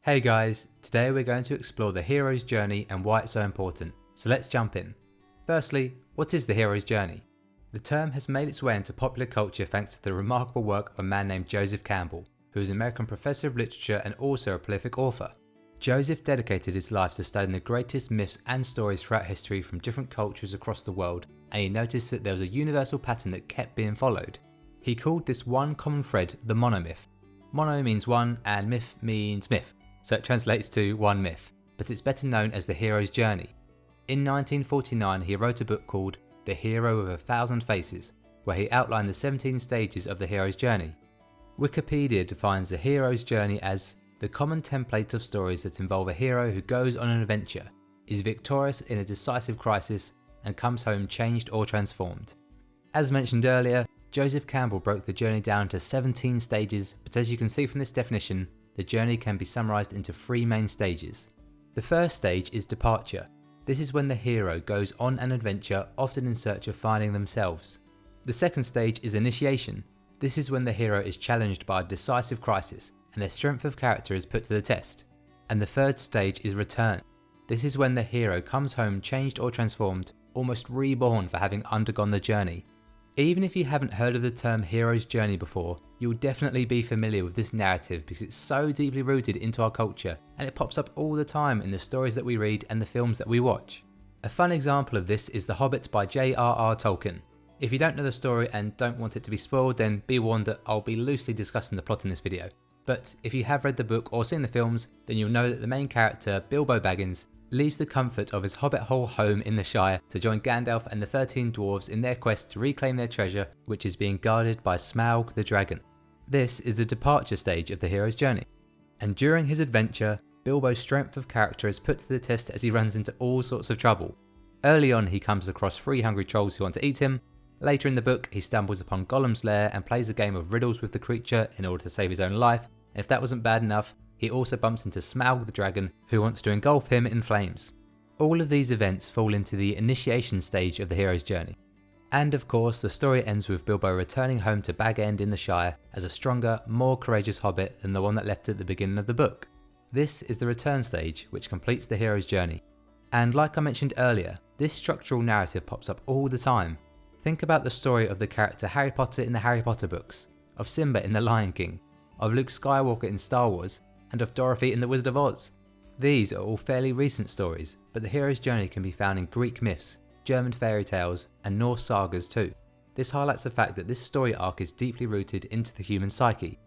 Hey guys, today we're going to explore the hero's journey and why it's so important, so let's jump in. Firstly, what is the hero's journey? The term has made its way into popular culture thanks to the remarkable work of a man named Joseph Campbell, who is an American professor of literature and also a prolific author. Joseph dedicated his life to studying the greatest myths and stories throughout history from different cultures across the world, and he noticed that there was a universal pattern that kept being followed. He called this one common thread the monomyth. Mono means one and myth means myth, so it translates to one myth, but it's better known as the hero's journey. In 1949 he wrote a book called The Hero with 1,000 Faces, where he outlined the 17 stages of the hero's journey. Wikipedia defines the hero's journey as the common template of stories that involve a hero who goes on an adventure, is victorious in a decisive crisis, and comes home changed or transformed. As mentioned earlier, Joseph Campbell broke the journey down to 17 stages, but as you can see from this definition, the journey can be summarised into 3 main stages. The first stage is departure. This is when the hero goes on an adventure, often in search of finding themselves. The second stage is initiation. This is when the hero is challenged by a decisive crisis and their strength of character is put to the test. And the third stage is return. This is when the hero comes home changed or transformed, almost reborn for having undergone the journey. Even if you haven't heard of the term hero's journey before, you'll definitely be familiar with this narrative because it's so deeply rooted into our culture and it pops up all the time in the stories that we read and the films that we watch. A fun example of this is The Hobbit by J.R.R. Tolkien. If you don't know the story and don't want it to be spoiled, then be warned that I'll be loosely discussing the plot in this video. But if you have read the book or seen the films, then you'll know that the main character, Bilbo Baggins, leaves the comfort of his hobbit hole home in the Shire to join Gandalf and the 13 dwarves in their quest to reclaim their treasure, which is being guarded by Smaug the dragon. This is the departure stage of the hero's journey. And during his adventure, Bilbo's strength of character is put to the test as he runs into all sorts of trouble. Early on he comes across 3 hungry trolls who want to eat him. Later in the book he stumbles upon Gollum's lair and plays a game of riddles with the creature in order to save his own life, and if that wasn't bad enough, he also bumps into Smaug the dragon, who wants to engulf him in flames. All of these events fall into the initiation stage of the hero's journey. And of course, the story ends with Bilbo returning home to Bag End in the Shire as a stronger, more courageous hobbit than the one that left at the beginning of the book. This is the return stage, which completes the hero's journey. And like I mentioned earlier, this structural narrative pops up all the time. Think about the story of the character Harry Potter in the Harry Potter books, of Simba in The Lion King, of Luke Skywalker in Star Wars, and of Dorothy in The Wizard of Oz. These are all fairly recent stories, but the hero's journey can be found in Greek myths, German fairy tales, and Norse sagas too. This highlights the fact that this story arc is deeply rooted into the human psyche.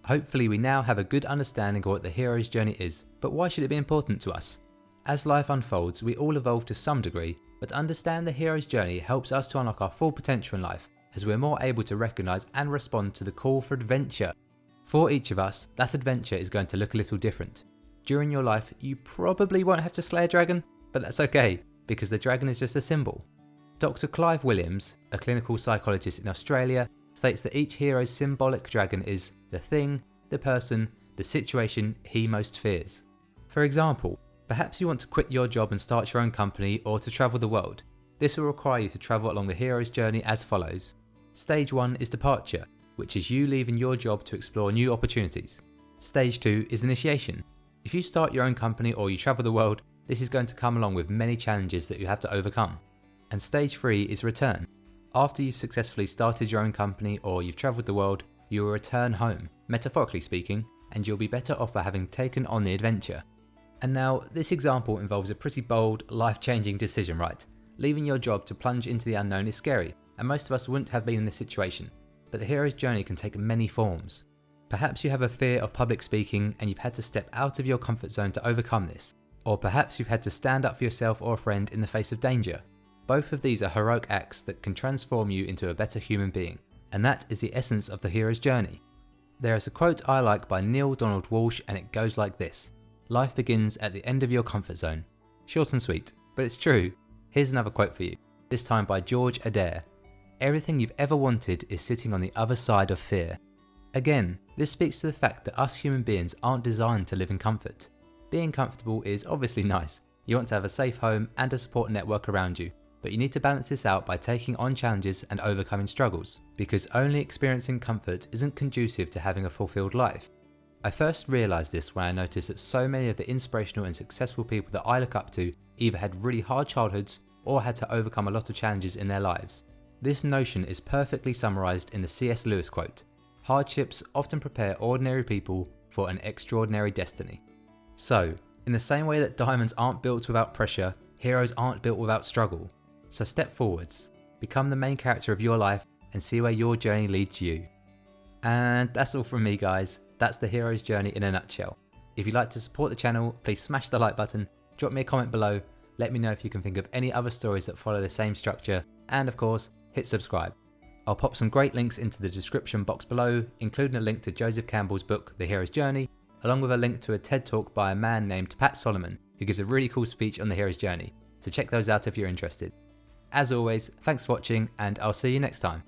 Hopefully we now have a good understanding of what the hero's journey is, but why should it be important to us? As life unfolds, we all evolve to some degree, but understand the hero's journey helps us to unlock our full potential in life, as we're more able to recognise and respond to the call for adventure. For each of us, that adventure is going to look a little different. During your life, you probably won't have to slay a dragon, but that's okay, because the dragon is just a symbol. Dr. Clive Williams, a clinical psychologist in Australia, states that each hero's symbolic dragon is the thing, the person, the situation he most fears. For example, perhaps you want to quit your job and start your own company or to travel the world. This will require you to travel along the hero's journey as follows. Stage 1 is departure, which is you leaving your job to explore new opportunities. Stage 2 is initiation. If you start your own company or you travel the world, this is going to come along with many challenges that you have to overcome. And stage 3 is return. After you've successfully started your own company or you've travelled the world, you will return home, metaphorically speaking, and you'll be better off for having taken on the adventure. And now, this example involves a pretty bold, life-changing decision, right? Leaving your job to plunge into the unknown is scary, and most of us wouldn't have been in this situation. But the hero's journey can take many forms. Perhaps you have a fear of public speaking and you've had to step out of your comfort zone to overcome this. Or perhaps you've had to stand up for yourself or a friend in the face of danger. Both of these are heroic acts that can transform you into a better human being. And that is the essence of the hero's journey. There is a quote I like by Neil Donald Walsh and it goes like this. Life begins at the end of your comfort zone. Short and sweet, but it's true. Here's another quote for you, this time by George Adair. Everything you've ever wanted is sitting on the other side of fear. Again, this speaks to the fact that us human beings aren't designed to live in comfort. Being comfortable is obviously nice. You want to have a safe home and a support network around you, but you need to balance this out by taking on challenges and overcoming struggles, because only experiencing comfort isn't conducive to having a fulfilled life. I first realised this when I noticed that so many of the inspirational and successful people that I look up to either had really hard childhoods or had to overcome a lot of challenges in their lives. This notion is perfectly summarised in the C.S. Lewis quote: "Hardships often prepare ordinary people for an extraordinary destiny." So, in the same way that diamonds aren't built without pressure, heroes aren't built without struggle. So step forwards, become the main character of your life, and see where your journey leads you. And that's all from me, guys. That's the hero's journey in a nutshell. If you'd like to support the channel, please smash the like button, drop me a comment below, let me know if you can think of any other stories that follow the same structure, and of course, hit subscribe. I'll pop some great links into the description box below, including a link to Joseph Campbell's book, The Hero's Journey, along with a link to a TED Talk by a man named Pat Solomon, who gives a really cool speech on the hero's journey. So check those out if you're interested. As always, thanks for watching, and I'll see you next time.